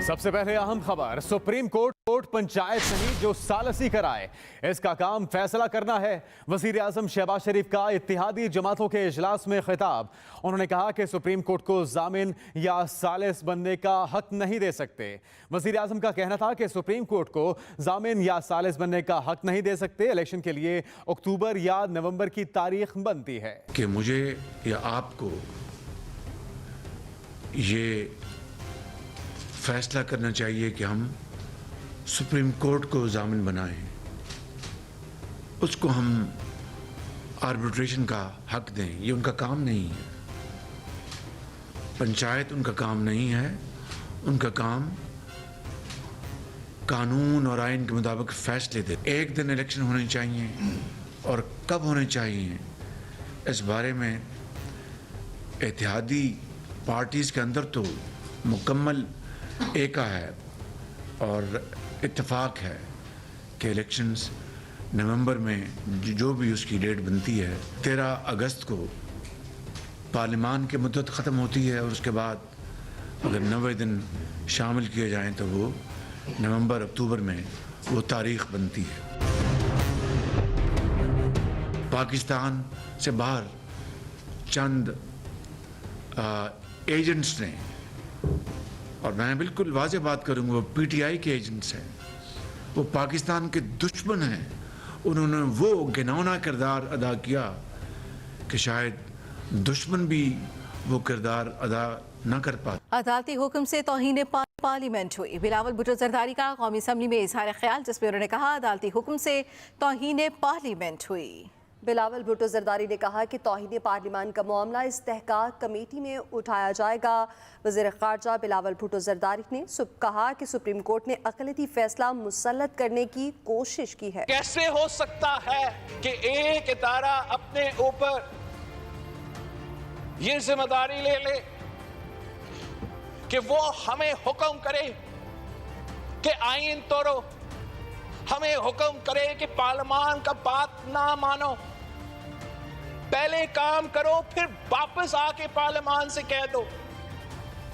سب سے پہلے اہم خبر، سپریم کورٹ پنچایت نہیں جو ثالثی کرائے اس کا کام فیصلہ کرنا ہے۔ وزیر اعظم شہباز شریف کا اتحادی جماعتوں کے اجلاس میں خطاب۔ انہوں نے کہا کہ سپریم کورٹ کو ضامن یا ثالث بننے کا حق نہیں دے سکتے۔ وزیر اعظم کا کہنا تھا کہ سپریم کورٹ کو ضامن یا ثالث بننے کا حق نہیں دے سکتے۔ الیکشن کے لیے اکتوبر یا نومبر کی تاریخ بنتی ہے کہ مجھے یا آپ کو یہ فیصلہ کرنا چاہیے کہ ہم سپریم کورٹ کو ضامن بنائیں، اس کو ہم آربیٹریشن کا حق دیں۔ یہ ان کا کام نہیں ہے، پنچایت ان کا کام نہیں ہے۔ ان کا کام قانون اور آئین کے مطابق فیصلے دے۔ ایک دن الیکشن ہونے چاہیے اور کب ہونے چاہیے اس بارے میں اتحادی پارٹیز کے اندر تو مکمل ایکا ہے اور اتفاق ہے کہ الیکشنز نومبر میں جو بھی اس کی ڈیٹ بنتی ہے 13 اگست کو پارلیمان کی مدت ختم ہوتی ہے، اور اس کے بعد اگر 90 دن شامل کیے جائیں تو وہ نومبر اکتوبر میں وہ تاریخ بنتی ہے۔ پاکستان سے باہر چند ایجنٹس نے، اور میں بالکل واضح بات کروں گا، وہ پی ٹی آئی کے ایجنٹس ہیں، وہ پاکستان کے دشمن ہیں۔ انہوں نے وہ گھناؤنا کردار ادا کیا کہ شاید دشمن بھی وہ کردار ادا نہ کر پاتے۔ عدالتی حکم سے توہین پارلیمنٹ ہوئی۔ بلاول بھٹو زرداری کا قومی اسمبلی میں اظہار خیال، جس میں انہوں نے کہا عدالتی حکم سے توہین پارلیمنٹ ہوئی۔ بلاول بھٹو زرداری نے کہا کہ توہین پارلیمان کا معاملہ استحقاق کمیٹی میں اٹھایا جائے گا۔ وزیر خارجہ بلاول بھٹو زرداری نے کہا کہ سپریم کورٹ نے اقلیتی فیصلہ مسلط کرنے کی کوشش کی ہے۔ کیسے ہو سکتا ہے کہ ایک ادارہ اپنے اوپر یہ ذمہ داری لے لے کہ وہ ہمیں حکم کرے کہ آئین توڑو، ہمیں حکم کرے کہ پارلیمان کا بات نہ مانو، پہلے کام کرو پھر واپس آ کے پارلیمان سے کہہ دو۔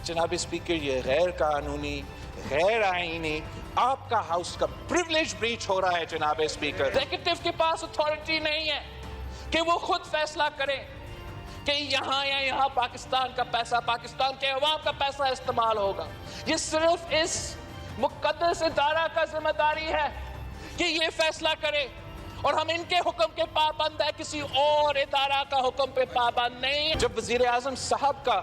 جناب اسپیکر، یہ غیر قانونی، غیر آئینی، آپ کا ہاؤس کا پریولیج بریچ ہو رہا ہے۔ جناب اسپیکر، ایگزیکٹو کے پاس اتھارٹی نہیں ہے کہ وہ خود فیصلہ کرے کہ یہاں یا یہاں پاکستان کا پیسہ، پاکستان کے عوام کا پیسہ استعمال ہوگا۔ یہ صرف اس مقدس ادارہ کا ذمہ داری ہے کہ یہ فیصلہ کرے، اور ہم ان کے حکم کے پابند ہے، کسی اور ادارہ کا حکم پہ پابند نہیں۔ جب وزیر اعظم صاحب کا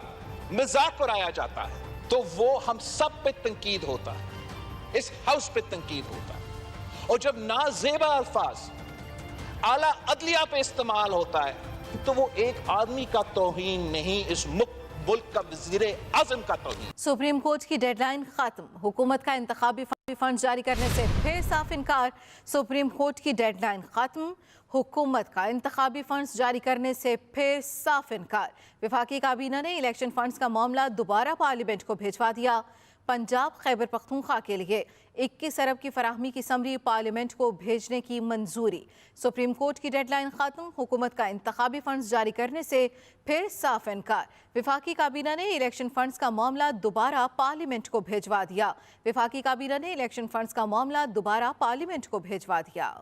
مذاق اڑایا جاتا ہے تو وہ ہم سب پہ تنقید ہوتا ہے، اس ہاؤس پہ تنقید ہوتا ہے، اور جب نازیبا الفاظ اعلیٰ عدلیہ پہ استعمال ہوتا ہے تو وہ ایک آدمی کا توہین نہیں، اس ملک کا وزیر اعظم کا توہین۔ سپریم کورٹ کی ڈیڈ لائن ختم، حکومت کا انتخابی فنڈ جاری کرنے سے پھر صاف انکار۔ سپریم کورٹ کی ڈیڈ لائن ختم، حکومت کا انتخابی فنڈز جاری کرنے سے پھر صاف انکار۔ وفاقی کابینہ نے الیکشن فنڈز کا معاملہ دوبارہ پارلیمنٹ کو بھیجوا دیا۔ پنجاب خیبر پختونخوا کے لیے 21 ارب کی فراہمی کی سمری پارلیمنٹ کو بھیجنے کی منظوری۔ سپریم کورٹ کی ڈیڈ لائن ختم، حکومت کا انتخابی فنڈز جاری کرنے سے پھر صاف انکار۔ وفاقی کابینہ نے الیکشن فنڈز کا معاملہ دوبارہ پارلیمنٹ کو بھیجوا دیا۔ وفاقی کابینہ نے الیکشن فنڈز کا معاملہ دوبارہ پارلیمنٹ کو بھیجوا دیا۔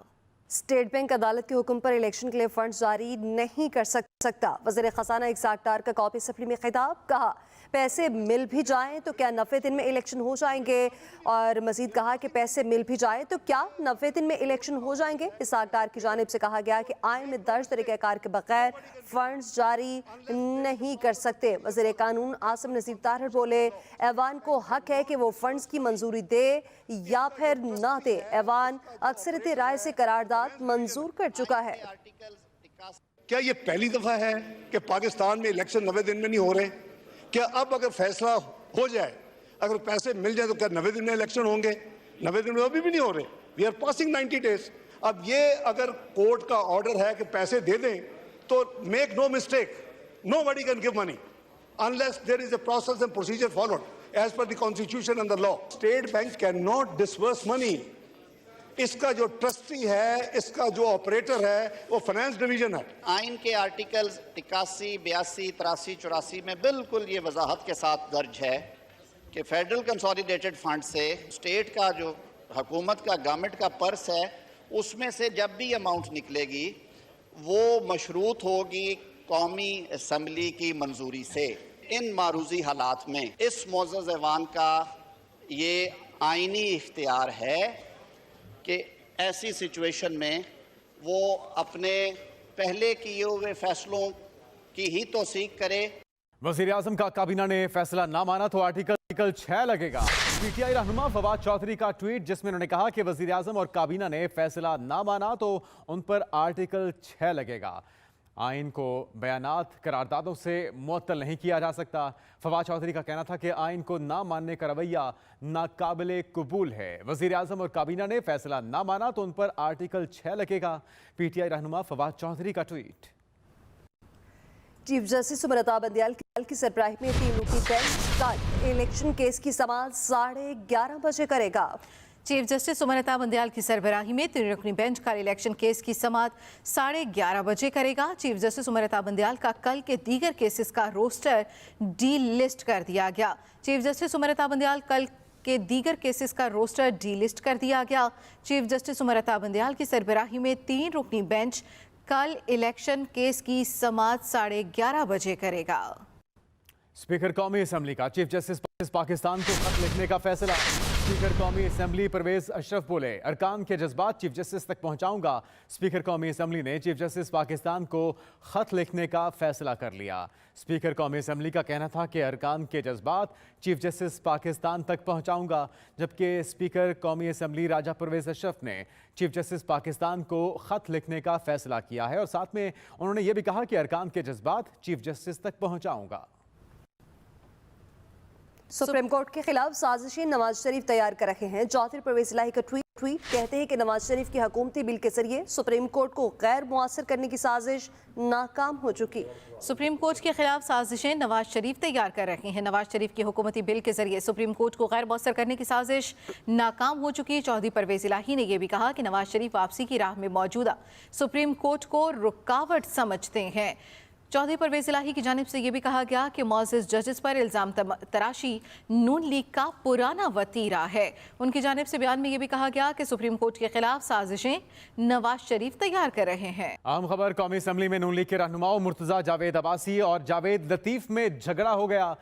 اسٹیٹ بینک عدالت کے حکم پر الیکشن کے لیے فنڈ جاری نہیں کر سکتا۔ وزیر خزانہ اقزاق ڈار کا قومی اسمبلی میں خطاب، کہا پیسے مل بھی جائیں تو کیا 90 دن میں الیکشن ہو جائیں گے، اور مزید کہا کہ پیسے مل بھی جائیں تو کیا 90 دن میں الیکشن ہو جائیں گے۔ اقزاق ڈار کی جانب سے کہا گیا کہ آئین میں درج طریقہ کار کے بغیر فنڈز جاری نہیں کر سکتے۔ وزیر قانون عاصم نذیر طاہر بولے ایوان کو حق ہے کہ وہ فنڈز کی منظوری دے یا پھر نہ دے، ایوان اکثریت رائے سے قرارداد منظور کر چکا ہے۔ کیا یہ پہلی دفعہ ہے کہ پاکستان میں الیکشن 90 دن میں نہیں ہو رہے؟ کیا اب اگر فیصلہ ہو جائے، اگر پیسے مل جائیں تو کیا 90 دن میں الیکشن ہوں گے؟ 90 دن میں ابھی بھی نہیں ہو رہے۔ We are passing 90 days۔ اب یہ اگر کورٹ کا آرڈر ہے کہ پیسے دے دیں تو make no mistake, no buddy can give money unless there is a process and procedure followed as per the constitution and the law. State Bank cannot disburse money. اس کا جو ٹرسٹی ہے، اس کا جو آپریٹر ہے وہ فائنانس ڈویژن ہے۔ آئین کے آرٹیکلز 81، 82، 83، 84 میں بالکل یہ وضاحت کے ساتھ درج ہے کہ فیڈرل کنسولیڈیٹڈ فنڈ سے اسٹیٹ کا جو حکومت کا گورنمنٹ کا پرس ہے اس میں سے جب بھی اماؤنٹ نکلے گی وہ مشروط ہوگی قومی اسمبلی کی منظوری سے. ان معروضی حالات میں اس معزز ایوان کا یہ آئینی اختیار ہے کہ ایسی سچویشن میں وہ اپنے پہلے کیے ہوئے فیصلوں کی ہی توثیق کرے. وزیر اعظم کا کابینہ نے فیصلہ نہ مانا تو آرٹیکل 6 لگے گا. پی ٹی آئی رہنما فواد چودھری کا ٹویٹ جس میں انہوں نے کہا کہ وزیر اعظم اور کابینہ نے فیصلہ نہ مانا تو ان پر آرٹیکل 6 لگے گا. آئین کو بیانات قراردادوں سے معطل نہیں کیا جا سکتا. فواد چودھری کا کہنا تھا کہ آئین کو نہ ماننے کا رویہ ناقابل قبول ہے. وزیر اعظم اور کابینہ نے فیصلہ نہ مانا تو ان پر آرٹیکل 6 لگے گا. پی ٹی آئی رہنما فواد چودھری کا ٹویٹ. چیف جسٹس سمرتا بندیال کی سربراہی میں 3 رکنی بینچ کل الیکشن کیس کی سماعت 11:30 بجے کرے گا. چیف جسٹس سمرتا بندیال کی سربراہی میں 3 رکنی بینچ کل الیکشن کیس کی سماعت 11:30 بجے کرے گا. چیف جسٹس سمرتا بندیال کا کل کے دیگر کیسز کا روسٹر ڈی لسٹ کر دیا گیا. چیف جسٹس سمرتا بندیال کل کے دیگر کیسز کا روسٹر ڈی لسٹ کر دیا گیا. چیف جسٹس سمرتا بندیال کی سربراہی میں 3 رکنی بینچ کل الیکشن کیس کی سماعت 11:30 بجے کرے گا. اسپیکر قومی اسمبلی کا چیف جسٹس پاکستان کو خط لکھنے کا فیصلہ. اسپیکر قومی اسمبلی پرویز اشرف بولے ارکان کے جذبات چیف جسٹس تک پہنچاؤں گا. اسپیکر قومی اسمبلی نے چیف جسٹس پاکستان کو خط لکھنے کا فیصلہ کر لیا. اسپیکر قومی اسمبلی کا کہنا تھا کہ ارکان کے جذبات چیف جسٹس پاکستان تک پہنچاؤں گا، جبکہ اسپیکر قومی اسمبلی راجہ پرویز اشرف نے چیف جسٹس پاکستان کو خط لکھنے کا فیصلہ کیا ہے اور ساتھ میں انہوں نے یہ بھی کہا کہ ارکان کے جذبات چیف جسٹس تک پہنچاؤں گا. سپریم کورٹ کے خلاف سازشیں نواز شریف تیار کر رہے ہیں. چودھری پرویز الہی کا ٹویٹ کہتے ہیں کہ نواز شریف کی حکومتی بل کے ذریعے سپریم کورٹ کو غیر مؤثر کرنے کی سازش ناکام ہو چکی. سپریم کورٹ کے خلاف سازشیں نواز شریف تیار کر رہے ہیں. نواز شریف کی حکومتی بل کے ذریعے سپریم کورٹ کو غیر مؤثر کرنے کی سازش ناکام ہو چکی. چودھری پرویز الہی نے یہ بھی کہا کہ نواز شریف واپسی کی راہ میں موجودہ سپریم کورٹ کو رکاوٹ سمجھتے ہیں. چودھری پرویز الہی کی جانب سے یہ بھی کہا گیا کہ معزز ججز پر الزام تراشی نون لیگ کا پرانا وتیرہ ہے. ان کی جانب سے بیان میں یہ بھی کہا گیا کہ سپریم کورٹ کے خلاف سازشیں نواز شریف تیار کر رہے ہیں. عام خبر قومی اسمبلی میں نون لیگ کے رہنماؤں مرتضیٰ جاوید عباسی اور جاوید لطیف میں جھگڑا ہو گیا.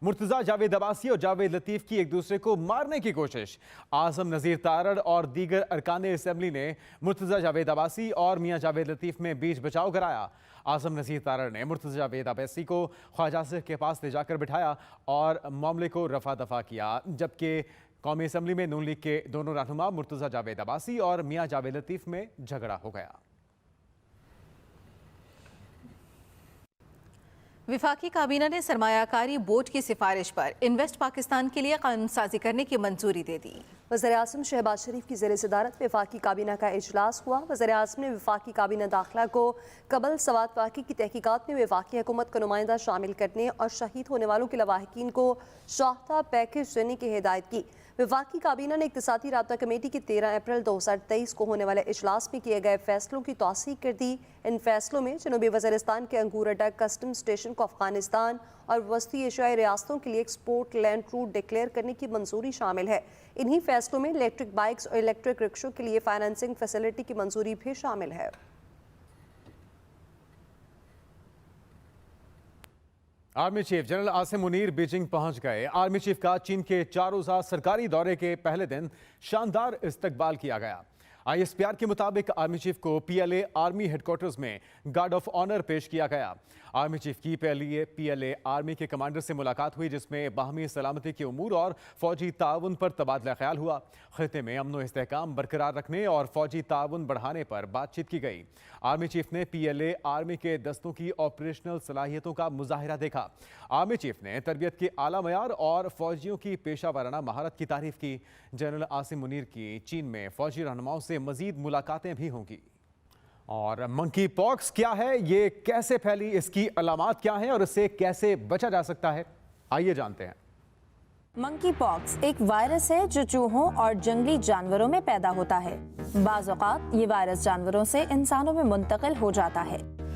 مرتضیٰ جاوید عباسی اور جاوید لطیف کی ایک دوسرے کو مارنے کی کوشش. اعظم نذیر تارڑ اور دیگر ارکان اسمبلی نے مرتضیٰ جاوید عباسی اور میاں جاوید لطیف میں بیچ بچاؤ کرایا. اعظم نذیر تارڑ نے مرتضیٰ جاوید عباسی کو خواجہ آصف کے پاس لے جا کر بٹھایا اور معاملے کو رفع دفع کیا، جبکہ قومی اسمبلی میں نون لیگ کے دونوں رہنما مرتضیٰ جاوید عباسی اور میاں جاوید لطیف میں جھگڑا ہو گیا. وفاقی کابینہ نے سرمایہ کاری بورڈ کی سفارش پر انویسٹ پاکستان کے لیے قانون سازی کرنے کی منظوری دے دی. وزیر اعظم شہباز شریف کی زیر صدارت وفاقی کابینہ کا اجلاس ہوا. وزیر اعظم نے وفاقی کابینہ داخلہ کو قبل سوات واقعے کی تحقیقات میں وفاقی حکومت کا نمائندہ شامل کرنے اور شہید ہونے والوں کے لواحقین کو شاختہ پیکج دینے کی ہدایت کی. وفاقی کابینہ نے اقتصادی رابطہ کمیٹی کی 13 اپریل 2023 کو ہونے والے اجلاس میں کیے گئے فیصلوں کی توثیق کر دی. ان فیصلوں میں جنوبی وزیرستان کے انگور اڈا کسٹم اسٹیشن کو افغانستان اور وسطی ایشیائی ریاستوں کے لیے ایکسپورٹ لینڈ روٹ ڈکلیئر کرنے کی منظوری شامل ہے. انہی فیصلوں میں الیکٹرک بائکس اور الیکٹرک رکشوں کے لیے فائنانسنگ فیسلٹی کی منظوری بھی شامل ہے. Army chief general Asim Munir Beijing پہنچ گئے. آرمی چیف کا چین کے 4 روزہ سرکاری دورے کے پہلے دن شاندار استقبال کیا گیا. آئی ایس پی آر کے مطابق آرمی چیف کو پی ایل اے آرمی ہیڈ کوارٹرز میں گارڈ آف آنر پیش کیا گیا. آرمی چیف کی پی ایل اے آرمی کے کمانڈر سے ملاقات ہوئی جس میں باہمی سلامتی کے امور اور فوجی تعاون پر تبادلہ خیال ہوا. خطے میں امن و استحکام برقرار رکھنے اور فوجی تعاون بڑھانے پر بات چیت کی گئی. آرمی چیف نے پی ایل اے آرمی کے دستوں کی آپریشنل صلاحیتوں کا مظاہرہ دیکھا. آرمی چیف نے تربیت کے اعلیٰ معیار اور فوجیوں کی پیشہ ورانہ مہارت کی تعریف کی. جنرل عاصم منیر کی چین میں فوجی رہنماؤں سے مزید ملاقاتیں بھی ہوں گی. اور منکی پاکس کیا ہے، یہ کیسے پھیلی، اس کی علامات کیا ہیں اور اس سے کیسے بچا جا سکتا ہے، آئیے جانتے ہیں. منکی پاکس ایک وائرس ہے جو چوہوں اور جنگلی جانوروں میں پیدا ہوتا ہے. بعض اوقات یہ وائرس جانوروں سے انسانوں میں منتقل ہو جاتا ہے.